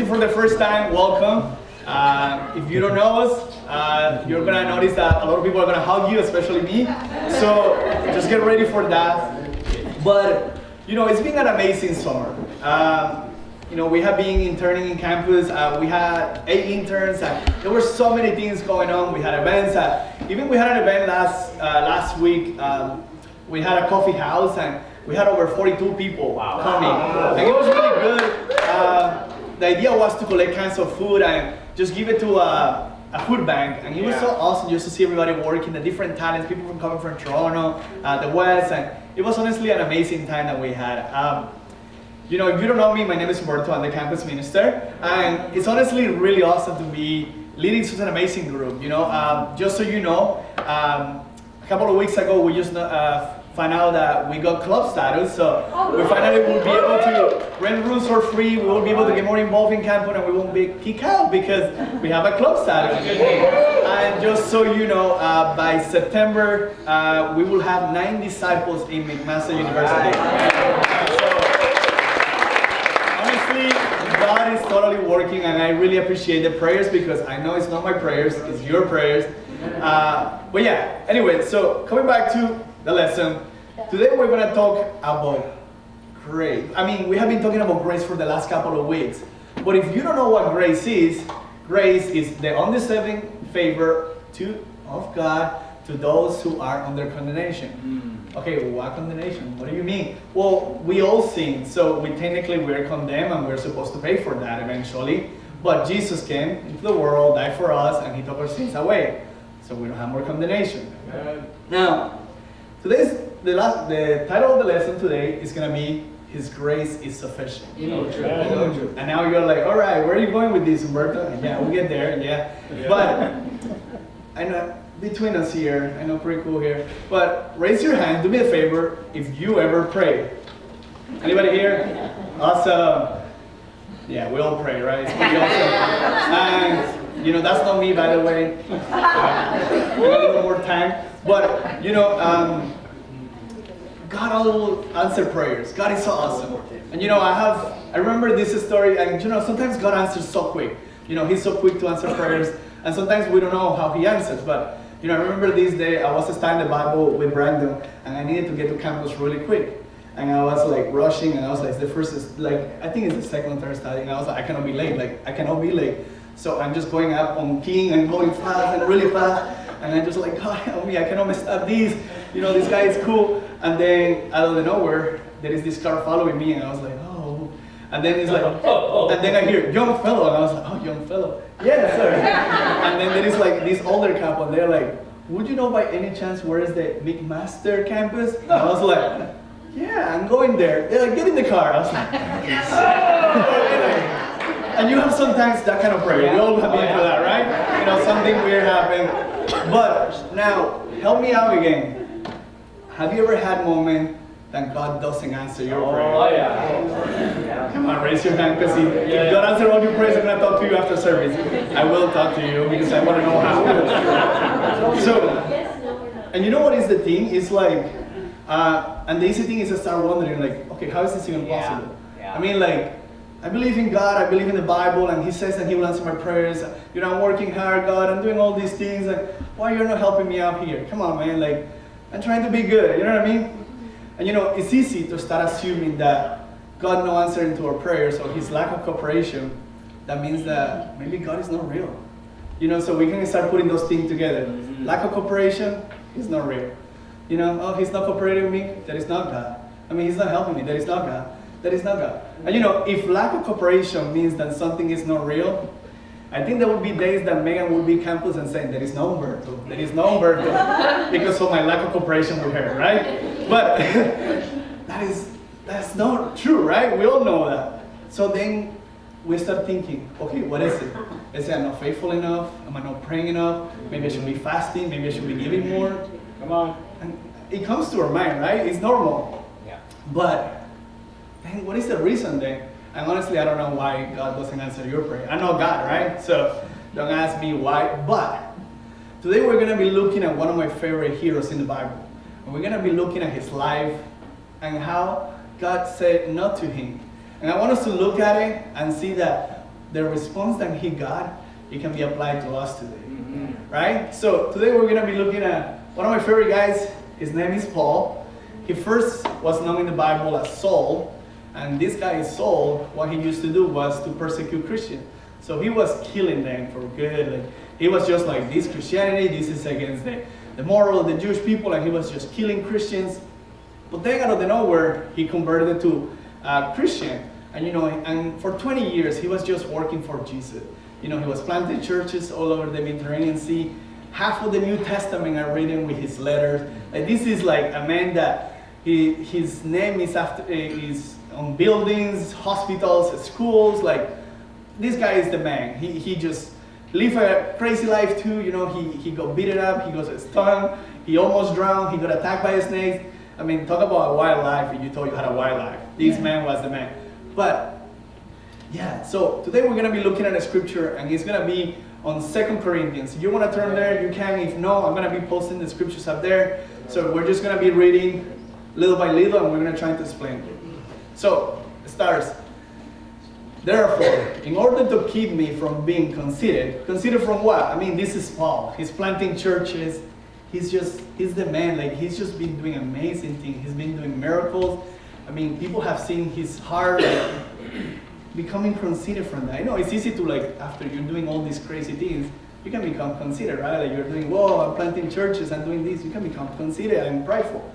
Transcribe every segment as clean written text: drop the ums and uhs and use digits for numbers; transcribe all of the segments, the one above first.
for the first time, welcome. If you don't know us, you're gonna notice that a lot of people are gonna hug you, especially me. So just get ready for that. But you know, it's been an amazing summer. You know, we have been interning in campus. We had 8 interns. There were so many things going on. We had events. Even we had an event last week. We had a coffee house, and we had over 42 people coming. And it was really good. The idea was to collect cans of food and just give it to a food bank. And it was so awesome just to see everybody working, the different talents, people coming from Toronto, the West. And it was honestly an amazing time that we had. You know, if you don't know me, my name is Humberto. I'm the campus minister, and it's honestly really awesome to be leading such an amazing group. You know, just so you know, a couple of weeks ago we just found out that we got club status, so we finally will be able to rent rooms for free. We will be able to get more involved in campus, and we won't be kicked out because we have a club status. And just so you know, by September we will have 9 disciples in McMaster University. God is totally working, and I really appreciate the prayers because I know it's not my prayers, it's your prayers. But yeah, anyway, so coming back to the lesson, today we're going to talk about grace. I mean, we have been talking about grace for the last couple of weeks, but if you don't know what grace is the undeserving favor of God to those who are under condemnation. Okay, what condemnation? What do you mean? Well, we all sin, so we're condemned, and we're supposed to pay for that eventually. But Jesus came into the world, died for us, and He took our sins away, so we don't have more condemnation. Now, the title of the lesson today is going to be His grace is sufficient. And now you're like, all right, where are you going with this, Humberto? Yeah, we'll get there. Yeah. But I know. Between us here, I know, pretty cool here, but raise your hand, do me a favor, if you ever pray. Anybody here? Awesome. Yeah, we all pray, right? It's pretty awesome. And, you know, that's not me, by the way. A little more time. But, you know, God will answer prayers. God is so awesome. And, you know, I remember this story, and, you know, sometimes God answers so quick. You know, He's so quick to answer prayers, and sometimes we don't know how He answers, but you know, I remember this day I was studying the Bible with Brandon, and I needed to get to campus really quick. And I was like rushing, and I was like, it's the first, like, I think it's the second or third study, and I was like, I cannot be late. So I'm just going up on keying and going fast and really fast. And I'm just like, God help me, I cannot mess up these. You know, this guy is cool. And then out of nowhere, there is this car following me, and I was like, oh. And then it's like, and then I hear, young fellow, and I was like, oh, young fellow. Yes, sir. And then there is like this older couple, and they're like, would you know by any chance where is the McMaster campus? And I was like, yeah, I'm going there. They're like, get in the car. I was like, yes. And you have sometimes that kind of prayer. We all have been through that, right? You know, something weird happened. But now, help me out again. Have you ever had a moment that God doesn't answer your prayer? Oh, yeah. Come on, raise your hand, because if God answers all your prayers, I'm going to talk to you after service. I will talk to you because I want to know how. So, and you know what is the thing? It's like, and the easy thing is to start wondering, like, okay, how is this even possible? I mean, like, I believe in God, I believe in the Bible, and He says that He will answer my prayers. You know, I'm working hard, God, I'm doing all these things, and why you're not helping me out here? Come on, man, like, I'm trying to be good, you know what I mean? And you know, it's easy to start assuming that God no answering to our prayers or His lack of cooperation, that means that maybe God is not real. You know, so we can start putting those things together. Lack of cooperation, He's not real. You know, oh, He's not cooperating with me, that is not God. I mean, He's not helping me, that is not God. That is not God. And you know, if lack of cooperation means that something is not real, I think there will be days that Megan will be campus and saying, there is no Humberto, there is no Humberto, because of my lack of cooperation with her, right? But that's not true, right? We all know that. So then we start thinking, okay, what is it? Is it I'm not faithful enough? Am I not praying enough? Maybe I should be fasting, maybe I should be giving more. Come on. And it comes to our mind, right? It's normal. Yeah. But then what is the reason then? And honestly, I don't know why God doesn't answer your prayer. I know God, right? So don't ask me why. But today we're going to be looking at one of my favorite heroes in the Bible. And we're going to be looking at his life and how God said no to him. And I want us to look at it and see that the response that he got, it can be applied to us today. Right? So today we're going to be looking at one of my favorite guys. His name is Paul. He first was known in the Bible as Saul. And this guy Saul, what he used to do was to persecute Christians. So he was killing them for good. Like, he was just like, this Christianity, this is against the moral of the Jewish people, and he was just killing Christians. But then out of the nowhere, he converted to Christian. And and for 20 years, he was just working for Jesus. He was planting churches all over the Mediterranean Sea. Half of the New Testament are written with his letters. Like, this is like a man that his name is on buildings, hospitals, schools. Like, this guy is the man. He just lived a crazy life too. He got beaten up, he got stung, he almost drowned, he got attacked by snakes. I mean, talk about a wild life if you thought you had a wild life. This man was the man. But yeah, so today we're going to be looking at a scripture, and it's going to be on 2 Corinthians. If you want to turn there, you can. If no, I'm going to be posting the scriptures up there. So we're just going to be reading little by little, and we're going to try to explain it. So it starts. Therefore, in order to keep me from being considered from what? I mean, this is Paul. He's planting churches. He's the man. Like, he's just been doing amazing things. He's been doing miracles. I mean, people have seen his heart becoming considered from that. I know it's easy to, like, after you're doing all these crazy things, you can become considered, right? Like, you're doing, whoa, I'm planting churches, I'm doing this. You can become considered and prideful.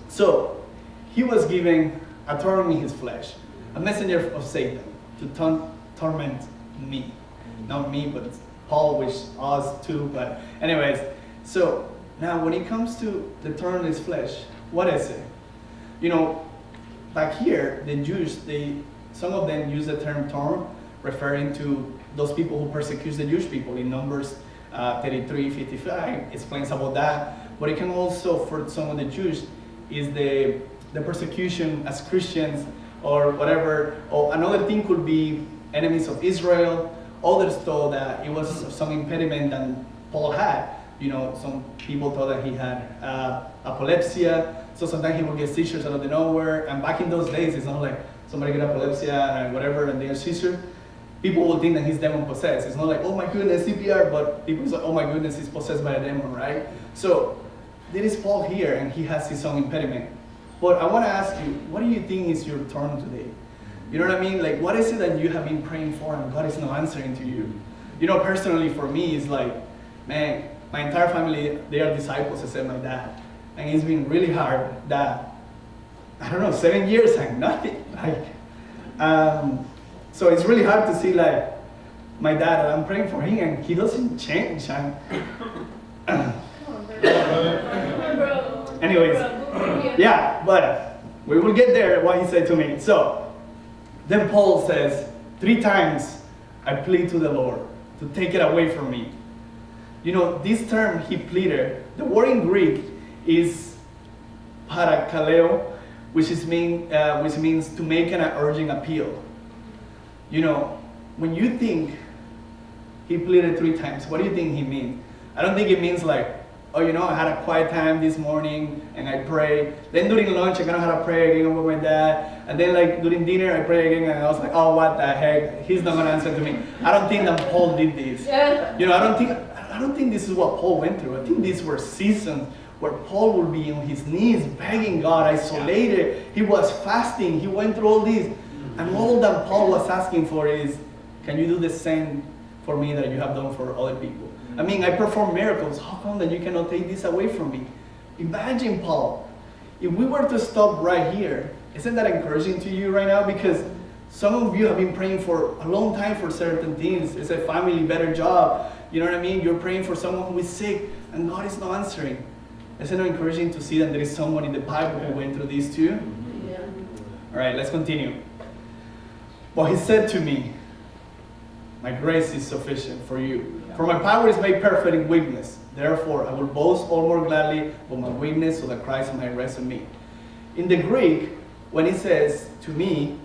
So he was given a thorn in his flesh, a messenger of Satan to torment me. Not me, but Paul, which us too. But anyways, so now when it comes to the thorn in his flesh, what is it? Back here, the Jews, some of them use the term thorn, referring to those people who persecute the Jewish people. In Numbers 33:55 explains about that. But it can also, for some of the Jews, is the persecution as Christians or whatever. Or another thing could be enemies of Israel. Others thought that it was some impediment that Paul had. Some people thought that he had epilepsy. So sometimes he would get seizures out of the nowhere. And back in those days, it's not like somebody get epilepsy and whatever and they're seizure. People will think that he's demon possessed. It's not like, oh my goodness, CPR, but people say, oh my goodness, he's possessed by a demon, right? So there is Paul here, and he has his own impediment. But I want to ask you, what do you think is your turn today? You know what I mean? Like, what is it that you have been praying for and God is not answering to you? Personally for me, it's like, man, my entire family, they are disciples except my dad. And it's been really hard that, 7 years and nothing. So it's really hard to see, like, my dad, I'm praying for him and he doesn't change. Anyways, yeah, but we will get there, what he said to me. So then Paul says, 3 times I plead to the Lord to take it away from me. This term he pleaded, the word in Greek is parakaleo, which means to make an urgent appeal. When you think he pleaded 3 times, what do you think he means? I don't think it means like, I had a quiet time this morning and I prayed. Then during lunch, I kind of had to pray again with my dad. And then like during dinner, I prayed again and I was like, oh, what the heck? He's not going to answer to me. I don't think that Paul did this. Yeah. I don't think this is what Paul went through. I think these were seasons where Paul would be on his knees begging God, isolated. He was fasting. He went through all this. And all that Paul was asking for is, can you do the same for me that you have done for other people? I mean, I perform miracles. How come that you cannot take this away from me? Imagine, Paul, if we were to stop right here, isn't that encouraging to you right now? Because some of you have been praying for a long time for certain things. It's a family, better job. You know what I mean? You're praying for someone who is sick and God is not answering. Isn't it encouraging to see that there is someone in the Bible who went through these too? Yeah. All right, let's continue. But he said to me, my grace is sufficient for you. For my power is made perfect in weakness. Therefore, I will boast all more gladly of my weakness so that Christ might rest on me. In the Greek, when it says to me,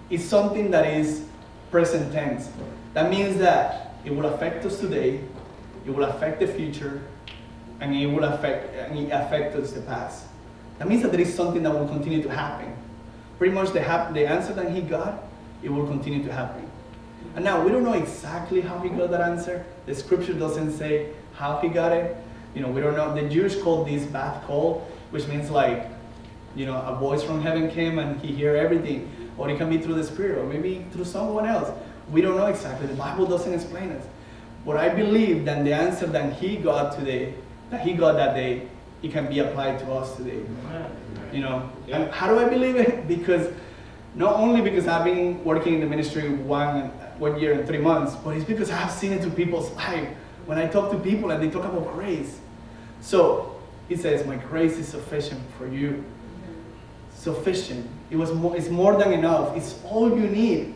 it's something that is present tense. That means that it will affect us today, it will affect the future, and it affect us the past. That means that there is something that will continue to happen. Pretty much the answer that he got, it will continue to happen. And now we don't know exactly how he got that answer. The scripture doesn't say how he got it. We don't know. The Jews call this bath call, which means like, a voice from heaven came and he heard everything. Or it can be through the Spirit, or maybe through someone else. We don't know exactly. The Bible doesn't explain it. But I believe that the answer that he got that day, it can be applied to us today. And how do I believe it? Because not only because I've been working in the ministry 1 year and 3 months, but it's because I've seen it to people's life. When I talk to people and they talk about grace. So it says, my grace is sufficient for you. Sufficient. It's more than enough. It's all you need.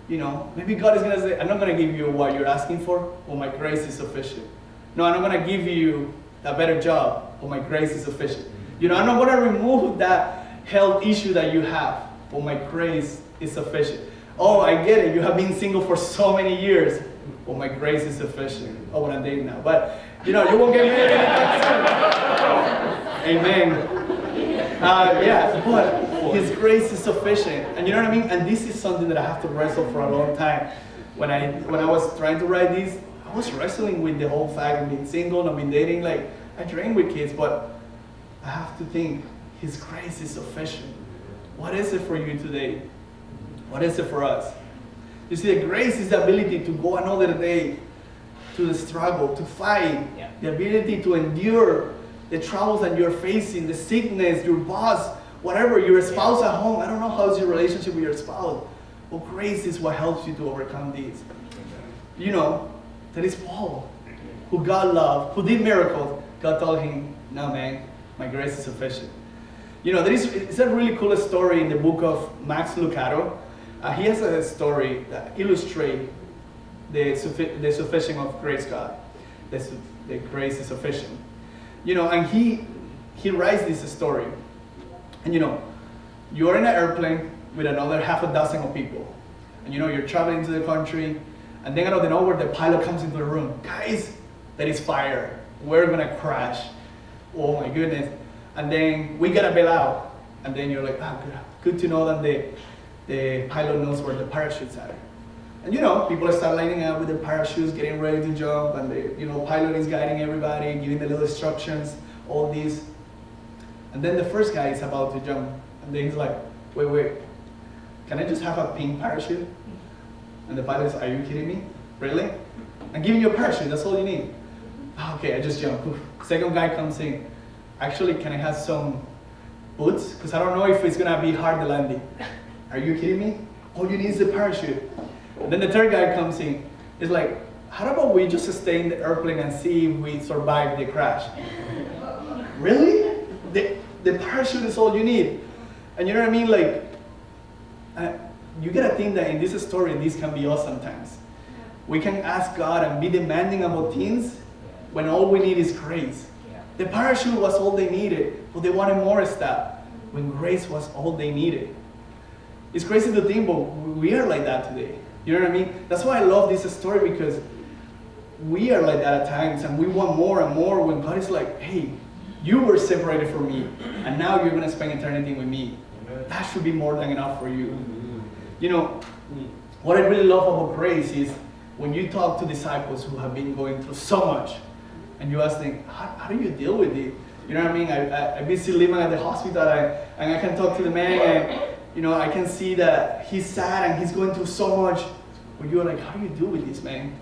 Maybe God is going to say, I'm not going to give you what you're asking for, but my grace is sufficient. No, I'm not going to give you a better job, but my grace is sufficient. I'm not going to remove that health issue that you have, but my grace is sufficient. Oh, I get it. You have been single for so many years, but my grace is sufficient. Oh, when I'm dating now. But, you won't get married. Amen. But His grace is sufficient. And you know what I mean? And this is something that I have to wrestle for a long time. When I was trying to write this, I was wrestling with the whole fact of being single and being dating. Like, I dream with kids, but I have to think, His grace is sufficient. What is it for you today? What is it for us? You see, the grace is the ability to go another day, to the struggle, to fight, the ability to endure the troubles that you're facing, the sickness, your boss, whatever, your spouse at home. I don't know how's your relationship with your spouse. But grace is what helps you to overcome these. That is Paul, who God loved, who did miracles. God told him, no man, my grace is sufficient. It's a really cool story in the book of Max Lucado. He has a story that illustrates the sufficient of grace God. The grace is sufficient. And he writes this story. And you're in an airplane with another half a dozen of people. And you're traveling to the country, and then out of nowhere the pilot comes into the room. Guys, there is fire. We're gonna crash. Oh my goodness. And then we gotta bail out. And then you're like, good to know that the pilot knows where the parachutes are. And people start lining up with their parachutes, getting ready to jump, and the pilot is guiding everybody, giving the little instructions, all these. And then the first guy is about to jump, and then he's like, wait, can I just have a pink parachute? And the pilot says, are you kidding me? Really? I'm giving you a parachute, that's all you need. Okay, I just jumped. Second guy comes in, actually, can I have some boots? Because I don't know if it's gonna be hard to landing. Are you kidding me? All you need is the parachute. And then the third guy comes in. He's like, how about we just stay in the airplane and see if we survive the crash? Really? The parachute is all you need. And you know what I mean? Like, you gotta think that in this story, this can be us sometimes. We can ask God and be demanding about things when all we need is grace. The parachute was all they needed, but they wanted more stuff when grace was all they needed. It's crazy to think, but we are like that today. You know what I mean? That's why I love this story, because we are like that at times, and we want more and more when God is like, hey, you were separated from me, and now you're going to spend eternity with me. That should be more than enough for you. What I really love about grace is when you talk to disciples who have been going through so much, and you ask them, how do you deal with it? You know what I mean? I've been still living at the hospital, and I can talk to the man, and I can see that he's sad and he's going through so much. But you're like, how do you deal with this, man?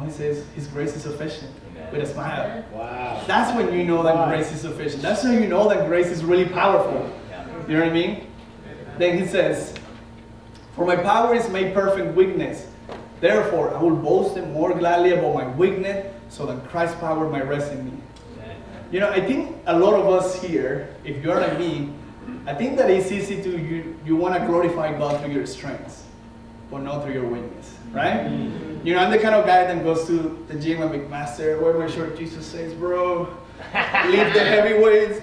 He says, His grace is sufficient. Amen. With a smile. Wow. That's when you know that grace is sufficient. That's when you know that grace is really powerful. Yeah. You know what I mean? Then he says, for my power is made perfect weakness. Therefore, I will boast the more gladly about my weakness, so that Christ's power might rest in me. Amen. I think a lot of us here, if you're like me, I think that it's easy to, you want to glorify God through your strengths, but not through your weakness, right? Mm-hmm. I'm the kind of guy that goes to the gym and make master, wear my shirt, Jesus says, bro, lift the heavy weights,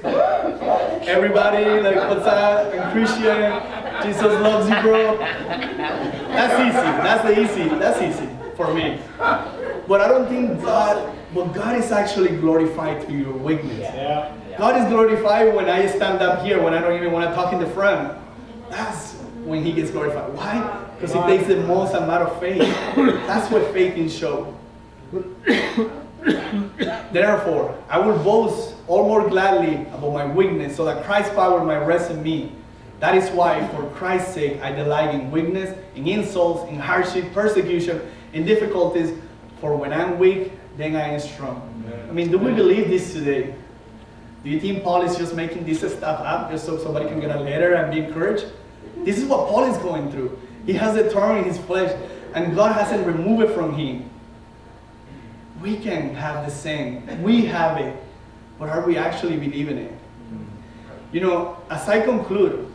everybody, like, what's up, I'm Christian, Jesus loves you, bro. That's easy for me. But I don't think God is actually glorified through your weakness. Yeah. God is glorified when I stand up here, when I don't even want to talk in the front. when he gets glorified. Why? Because it takes the most amount of faith. That's what faith can show. Therefore, I will boast all more gladly about my weakness, so that Christ's power might rest in me. That is why, for Christ's sake, I delight in weakness, in insults, in hardship, persecution, in difficulties. For when I'm weak, then I am strong. I mean, do we believe this today? Do you think Paul is just making this stuff up just so somebody can get a letter and be encouraged? This is what Paul is going through. He has a thorn in his flesh, and God hasn't removed it from him. We can have the same. We have it. But are we actually believing it? You know, as I conclude,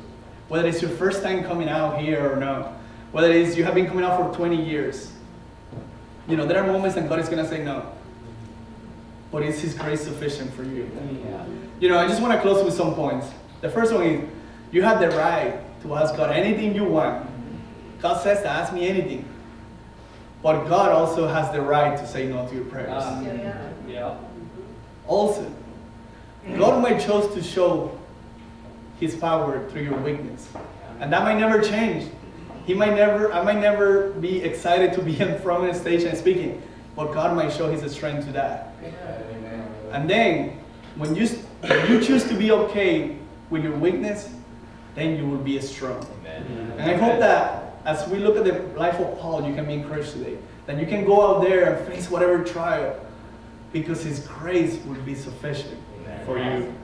whether it's your first time coming out here or not, whether it's you have been coming out for 20 years, you know, there are moments when God is going to say no. But is His grace sufficient for you? You know, I just want to close with some points. The first one is, you have the right to ask God anything you want. God says to ask me anything. But God also has the right to say no to your prayers. Also, God might choose to show His power through your weakness. And that might never change. I might never be excited to be in front of the stage and speaking. But God might show His strength to that. And then, when you choose to be okay with your weakness, then you will be strong. And I hope that as we look at the life of Paul, you can be encouraged today. That you can go out there and face whatever trial, because His grace will be sufficient for you.